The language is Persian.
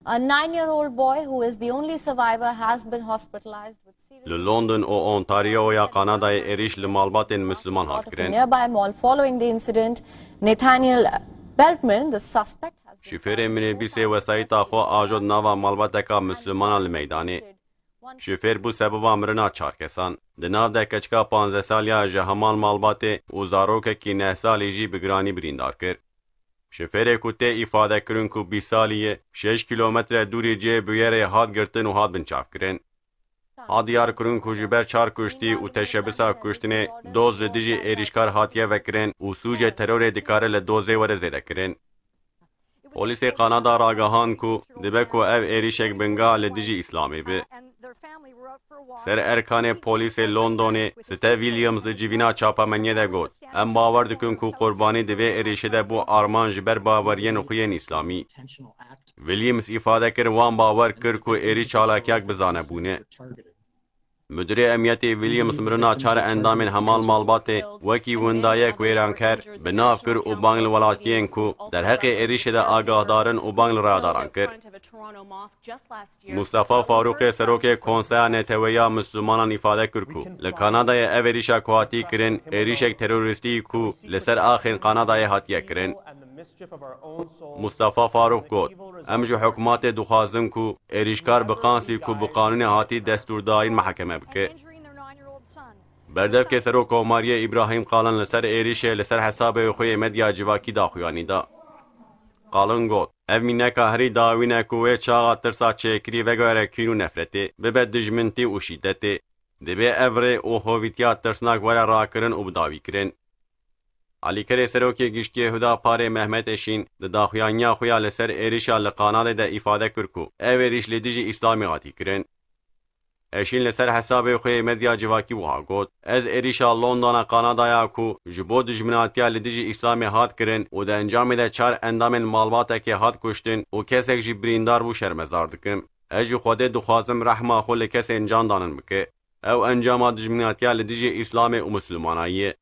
A 9-year-old boy who is the only survivor has been hospitalized with serious لندن و اونتاریو یا کانادای ایریش لمالبات مسلمان هات a کرن. nearby mall. Following the incident, Nathaniel Beltman, the suspect, has been شفیر منیبیس وسایتا خو آجود نوا مالباتکا مسلمان لمیدانی. شفیر بو سببا مرنا چار کسان. دناو ده کچکا 15 سالیا جهمان مالبات و زاروک کی 9 سالی جی بگرانی بریندار کر. شفیر کوته ifade کرن کو 20 سالیه 6 کیلومتر دوری جه بیره هات گرتن و هات بنچاف کرن. هادیار کرن کو جبر چار کشتی و تشبسا کشتنه دوز دیجی ایریشکار هاتیه وکرن و سوج ترور دکاره لدوزه ور زیده کرن. پولیس کانادا راگهان کو دبه کو او ایریشک بنگا لدیجی اسلامی به. سر ارکان پولیس لندن سته ویلیامز جیوینا چاپا منیه ده گود. ام باور دکن کو قربانی دوی ایریشه ده بو آرمان جبر باورین و خوین اسلامی. ویلیامز ifade کر وان باور کر کو ایری چالاکیک بزانه بونه. مدیر امنیتی ویلیامز مرنا چار اندام همال مالبات وکی وندایک ویران کر بناف کر و بانگل ولاتین کو در حق ایریش ده آگاه دارن و بانگل راداران کر. مصطفی فاروق سروک کنسیا نتویا مسلمانان ifade کر کو لکانادای اوریشا کواتی کرن ایریشک تروریستی کو لسر آخر کانادای هاتیه کرن. مصطفی فاروق گفت امجو حکومت دخوازن کو ایریشکار بقانسی کو بقانون هاتی دستورداین محکمه بکه. بردف که سرو کوماری ابراهیم قالن لسر ایریشه لسر حساب خوی مدیا جواکی دا خویانی دا. قالن گفت اف مینکا هری داوینه کوه چاقا ترسا چکری وگاره کینو نفرتی ببد دجمنتی و شیدتی دبه اوره و هویتیا ترسناک وره را کرن و بداوی کرن. علی کری سروکی گشتی هدا پاره محمد اشین د داخویانیا خویا لسر ایریشا لقاناده ده ifade کرکو ایریش لدیجی اسلامی غاتی کرن. اشین لسر حساب خوی مدیا جواکی وها گود از ایریشا لندن کانادایا کو جبو دجمناتیا لدیجی اسلامی هات کرن و ده انجام ده چار اندام مالباته که هات کشتن و کسک جی بریندار بو شرمزار دکم. اجی خوده دخوازم رحمه خو لکس انجام دانن بکه. او انجام دجمناتیا لدیجی اسلامی و مسلماناییه.